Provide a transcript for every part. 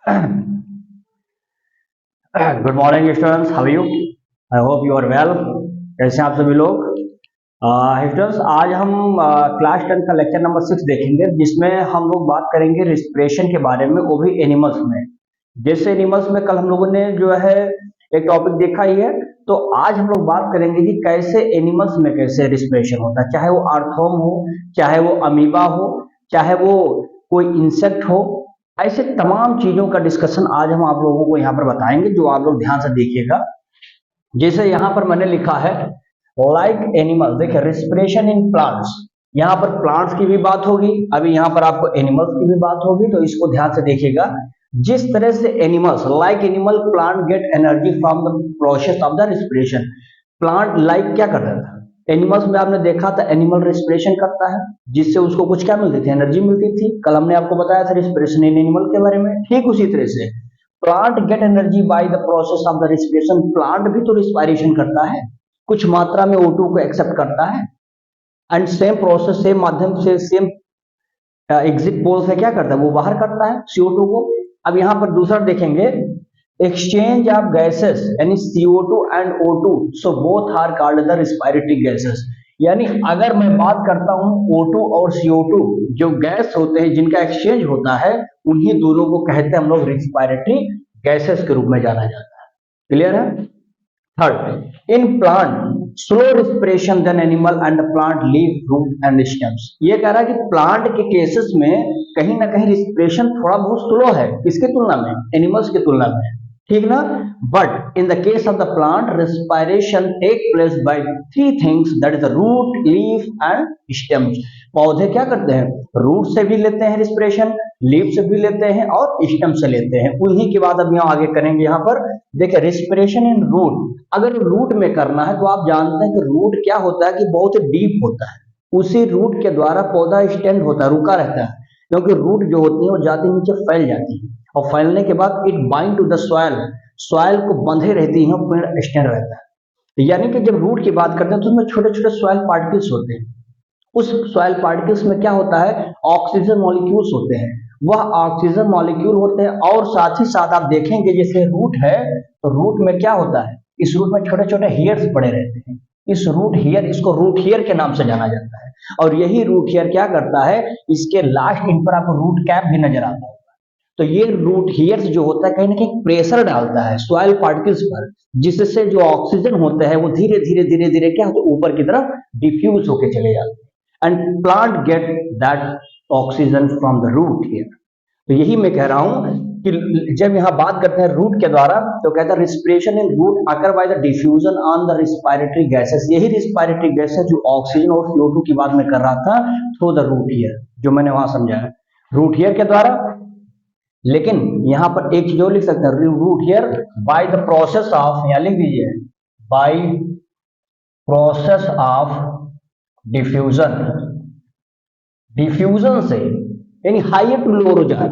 Good morning students, how you? I hope you are well. कैसे हैं आप सभी लोग? स्टूडेंट्स, आज हम क्लास 10 का लेक्चर नंबर 6 देखेंगे, जिसमें हम लोग बात करेंगे रिस्पिरेशन के बारे में, वो भी एनिमल्स में। जैसे एनिमल्स में कल हम लोगों ने जो है एक टॉपिक देखा ही है, तो आज हम लोग बात करेंगे कि कैसे एनिमल्स में कैसे रिस्पिरेशन होता है, चाहे वो आर्थ्रोम हो, चाहे वो अमीबा हो, चाहे वो कोई इंसेक्ट हो। ऐसे तमाम चीजों का डिस्कशन आज हम आप लोगों को यहाँ पर बताएंगे, जो आप लोग ध्यान से देखिएगा। जैसे यहाँ पर मैंने लिखा है लाइक एनिमल, देखिए रिस्पिरेशन इन प्लांट्स। यहाँ पर प्लांट्स की भी बात होगी, अभी यहाँ पर आपको एनिमल्स की भी बात होगी, तो इसको ध्यान से देखिएगा। जिस तरह से animals like animal plant get energy from the process of the respiration. Plant like क्या करता था? एनिमल्स में आपने देखा था एनिमल रिस्पिरेशन करता है, जिससे उसको कुछ क्या मिलती थी? एनर्जी मिलती थी। कल हमने आपको बताया था रिस्पिरेशन इन एनिमल के बारे में। ठीक उसी तरह से plant get energy by the process of the respiration. Plant भी तो रिस्पायरेशन करता है, कुछ मात्रा में O2 को एक्सेप्ट करता है, एंड सेम प्रोसेस, सेम माध्यम से, सेम एग्जिट पोल से क्या करता है, वो बाहर करता है CO2 को। अब यहाँ पर दूसरा देखेंगे, एक्सचेंज ऑफ गैसेस यानी CO2 and O2, so both are called the respiratory gases. यानी अगर मैं बात करता हूं O2 और CO2, जो गैस होते हैं जिनका एक्सचेंज होता है, उन्हीं दोनों को कहते हैं हम लोग रिस्पायरेटरी गैसेस के रूप में जाना जाता है। क्लियर है? Third, in plant slow respiration then animal and plant leaf root and stems. ये कह रहा है कि प्लांट के केसेस में कहीं ना कहीं रिस्पिरेशन थोड़ा बहुत स्लो है, किसके तुलना में? एनिमल्स की तुलना में, ठीक ना? But in the case of the plant respiration take place by three things, that is the root, leaf and stems. पौधे क्या करते हैं? रूट से भी लेते हैं रिस्पिरेशन, लीफ से भी लेते हैं और स्टेम से लेते हैं। उन्हीं की बात अब यहाँ आगे करेंगे। यहाँ पर देखिए रिस्पिरेशन इन रूट, अगर रूट में करना है तो आप जानते हैं कि रूट क्या होता है कि बहुत डीप होता है। उसी रूट के द्वारा पौधा स्टैंड होता है, रुका रहता है, क्योंकि रूट जो होती है वो जाती नीचे फैल जाती है, और फैलने के बाद it bind to the soil, soil को बंधे रहती है, पेड़ स्टैंड रहता है। यानी कि जब रूट की बात करते हैं तो उसमें छोटे छोटे सॉइल पार्टिकल्स होते हैं। उस सॉइल पार्टिकल्स में क्या होता है? ऑक्सीजन मॉलिक्यूल्स होते हैं, वह ऑक्सीजन मॉलिक्यूल होते हैं। और साथ ही साथ आप देखेंगे जैसे रूट है, तो रूट में क्या होता है? इस रूट में छोटे छोटे हेयर्स पड़े रहते हैं। इस रूट हेयर, इसको रूट हेयर के नाम से जाना जाता है। और यही रूट हेयर क्या करता है? इसके लास्ट एंड पर आपको रूट कैप भी नजर आता है। तो ये रूट हेयर्स जो होता है कहीं ना कहीं प्रेशर डालता है सॉइल पार्टिकल्स पर, जिससे जो ऑक्सीजन होता है वो धीरे धीरे धीरे धीरे क्या होता है? ऊपर की तरफ डिफ्यूज होकर चले जाते हैं, and plant get that oxygen from the root hair. तो यही मैं कह रहा हूं कि जब यहां बात करते हैं रूट के द्वारा, तो कहता है respiration in root occur by the diffusion on the respiratory gases. यही रिस्पायरेटरी गैस है जो ऑक्सीजन और CO2 की बात में कर रहा था, थ्रू द रूट हेयर, जो मैंने वहां समझाया रूट हेयर के द्वारा। लेकिन यहां पर एक चीज और लिख सकते हैं, root hair by the process of, यहां लिख दीजिए by process of diffusion. Diffusion से यानी हाइयर टू लोअर हो जाए,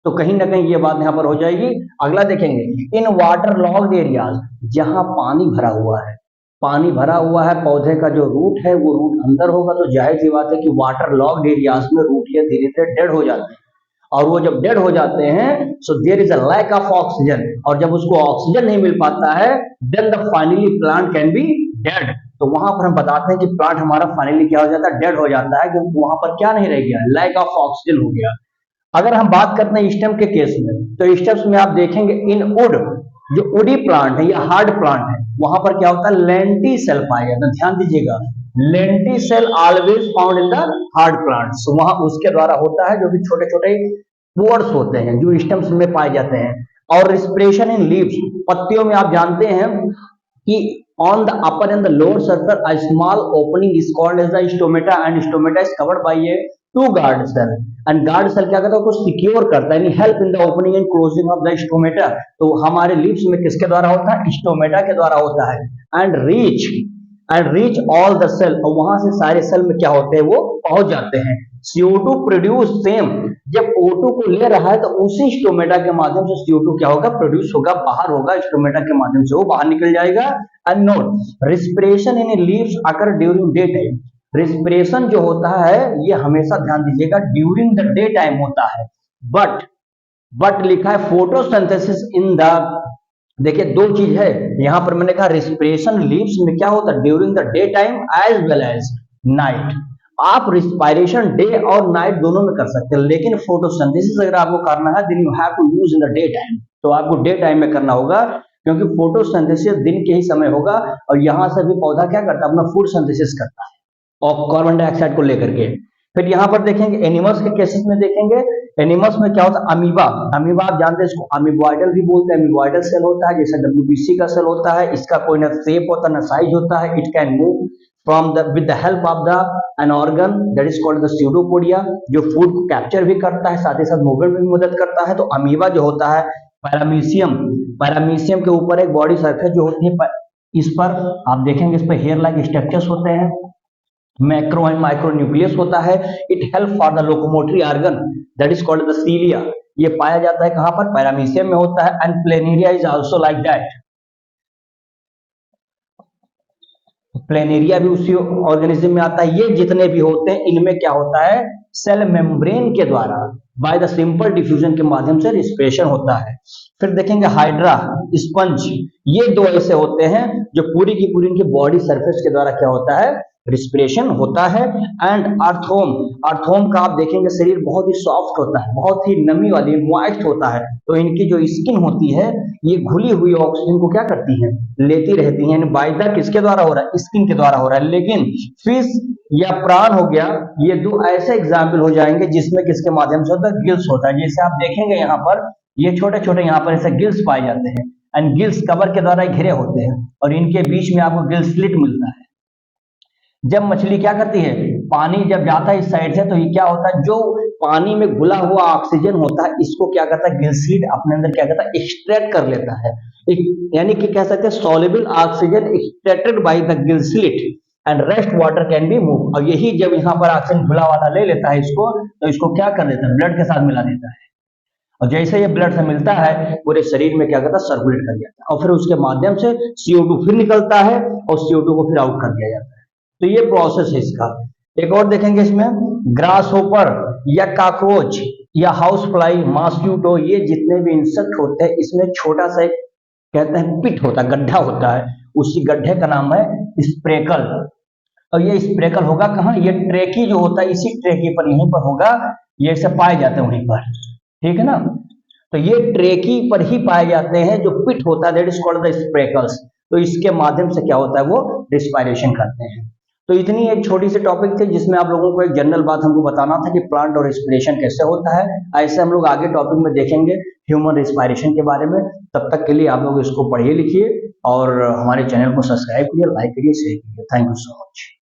तो कहीं ना कहीं ये बात यहां पर हो जाएगी। अगला देखेंगे, इन वाटर लॉग्ड एरियाज, जहां पानी भरा हुआ है, पानी भरा हुआ है, पौधे का जो रूट है वो रूट अंदर होगा, तो जाहिर सी बात है कि वाटर लॉग्ड एरियाज में रूट ये धीरे धीरे डेड हो जाते हैं। और वो जब डेड हो जाते हैं, so there is a lack of oxygen, और जब उसको ऑक्सीजन नहीं मिल पाता है, then the finally plant can be dead. तो वहां पर हम बताते हैं कि प्लांट हमारा फाइनली क्या हो जाता है? डेड हो जाता है, क्योंकि वहां पर क्या नहीं रह गया? लैक ऑफ ऑक्सीजन हो गया। अगर हम बात करते हैं स्टेम के केस में, तो स्टेम्स में आप देखेंगे इन वुड, जो वुडी प्लांट है या हार्ड प्लांट है, वहां पर क्या होता है? लेंटी सेल पाया जाता है। ध्यान दीजिएगा, lenticel always found in the hard plants. वहां उसके द्वारा होता है, जो भी छोटे छोटे पोर्स होते हैं जो स्टेम्स में पाए जाते हैं। और रिस्पिरेशन इन लीव्स, पत्तियों में आप जानते हैं कि on the upper and the lower surface a small opening is called as the stomata, and stomata is covered by a two guard cell, and guard cell क्या करता है? उसको सिक्योर करता है, यानी help in the opening and closing of the stomata. तो हमारे lips में किसके द्वारा होता है? स्टोमेटा के द्वारा होता है। And reach all the cell, और वहां से सारे सेल में क्या होते हैं? वो पहुंच जाते हैं। CO2 प्रोड्यूस सेम, जब O2 को ले रहा है तो उसी स्टोमेटा के माध्यम से CO2 क्या होगा? प्रोड्यूस होगा, बाहर होगा, स्टोमेटा के माध्यम से वो बाहर निकल जाएगा। And note, respiration in leaves occur during day time. Respiration जो होता है ये हमेशा ध्यान दीजिएगा ड्यूरिंग द डे टाइम होता है, बट बट लिखा है फोटोसिंथेसिस इन द, देखिए दो चीज है यहां पर, मैंने कहा रिस्पिरेशन लीव्स में क्या होता है during the day time as well as night. आप रिस्पायरेशन डे और नाइट दोनों में कर सकते हैं, लेकिन फोटोसिंथेसिस अगर आपको करना है then you have to use in the day time, तो आपको डे टाइम में करना होगा, क्योंकि फोटोसिंथेसिस दिन के ही समय होगा, और यहां से भी पौधा क्या करता है अपना फूड सिंथेसिस करता है और कार्बन डाइऑक्साइड को लेकर के। फिर यहाँ पर देखेंगे एनिमल्स के केसेस में, देखेंगे एनिमल्स में क्या होता है अमीबा। अमीबा आप जानते हैं इसको अमीबॉइडल भी बोलते हैं, अमीबॉइडल सेल होता है जैसे डब्ल्यूबीसी का सेल होता है, इसका कोई ना शेप होता है ना साइज होता है, it can move from the with the help of the an organ that is called the pseudopodia, जो फूड को कैप्चर भी करता है साथ ही साथ मूवमेंट में भी मदद करता है। तो अमीबा जो होता है पैरामीशियम, पैरामीशियम के ऊपर एक बॉडी सरफेस जो होती है, इस पर आप देखेंगे इस पर हेयर लाइक स्ट्रक्चर्स होते हैं, मैक्रो एंड माइक्रो न्यूक्लियस होता है, it help for the locomotory organ that is called the cilia, ये पाया जाता है कहां पर पैरामीशियम में होता है। And planaria is also like that, planaria भी उसी ऑर्गेनिज्म में आता है। ये जितने भी होते हैं इनमें क्या होता है सेल मेम्ब्रेन के द्वारा बाय द सिंपल डिफ्यूजन के माध्यम से रिस्पिरेशन होता है। फिर देखेंगे हाइड्रा, स्पंज, ये दो ऐसे होते हैं जो पूरी की पूरी इनकी बॉडी सरफेस के द्वारा क्या होता है रिस्पिरेशन होता है। एंड अर्थोम, अर्थोम का आप देखेंगे शरीर बहुत ही सॉफ्ट होता है, बहुत ही नमी वाली मॉइस्ट होता है, तो इनकी जो स्किन होती है ये घुली हुई ऑक्सीजन को क्या करती है लेती रहती है। बाय द किसके द्वारा हो रहा है स्किन के द्वारा हो रहा है। लेकिन फिश या प्राण हो गया, ये दो ऐसे एग्जाम्पल हो जाएंगे जिसमें किसके माध्यम से होता है गिल्स होता है। जैसे आप देखेंगे यहाँ पर ये छोटे छोटे यहाँ पर ऐसे गिल्स पाए जाते हैं, एंड गिल्स कवर के द्वारा घिरे होते हैं और इनके बीच में आपको गिल स्लिट मिलता है। जब मछली क्या करती है पानी जब जाता है इस साइड से, तो ये क्या होता है जो पानी में घुला हुआ ऑक्सीजन होता है इसको क्या करता है गिलस्लिट अपने अंदर क्या करता है एक्सट्रैक्ट कर लेता है, यानी कि कह सकते हैं soluble oxygen extracted by the gill slit and rest water can be move. और यही जब यहाँ पर ऑक्सीजन घुला वाला ले लेता है इसको, तो इसको क्या कर देता है ब्लड के साथ मिला देता है, और जैसे ये ब्लड से मिलता है पूरे शरीर में क्या करता है सर्कुलेट कर दिया है, और फिर उसके माध्यम से CO2 फिर निकलता है और CO2 को फिर आउट कर दिया जाता है। तो ये प्रोसेस है इसका। एक और देखेंगे इसमें ग्रास होपर या काकरोच या हाउस फ्लाई, मॉस्किटो, ये जितने भी इंसेक्ट होते हैं इसमें छोटा सा एक कहते हैं पिट होता है, गड्ढा होता है, उसी गड्ढे का नाम है स्प्रेकल। और ये स्प्रेकल होगा कहाँ ये ट्रेकी जो होता है इसी ट्रेकी पर यहीं पर होगा, ये सब पाए जाते हैं वहीं पर, ठीक है ना। तो ये ट्रेकी पर ही पाए जाते हैं जो पिट होता है दैट इज कॉल्ड द स्प्रेकल्स। तो इसके माध्यम से क्या होता है वो रिस्पायरेशन करते हैं। तो इतनी एक छोटी सी टॉपिक थी जिसमें आप लोगों को एक जनरल बात हमको बताना था कि प्लांट और रिस्पिरेशन कैसे होता है। ऐसे हम लोग आगे टॉपिक में देखेंगे ह्यूमन रिस्पायरेशन के बारे में। तब तक के लिए आप लोग इसको पढ़िए लिखिए और हमारे चैनल को सब्सक्राइब करिए, लाइक करिए, शेयर करिए। Thank you so much.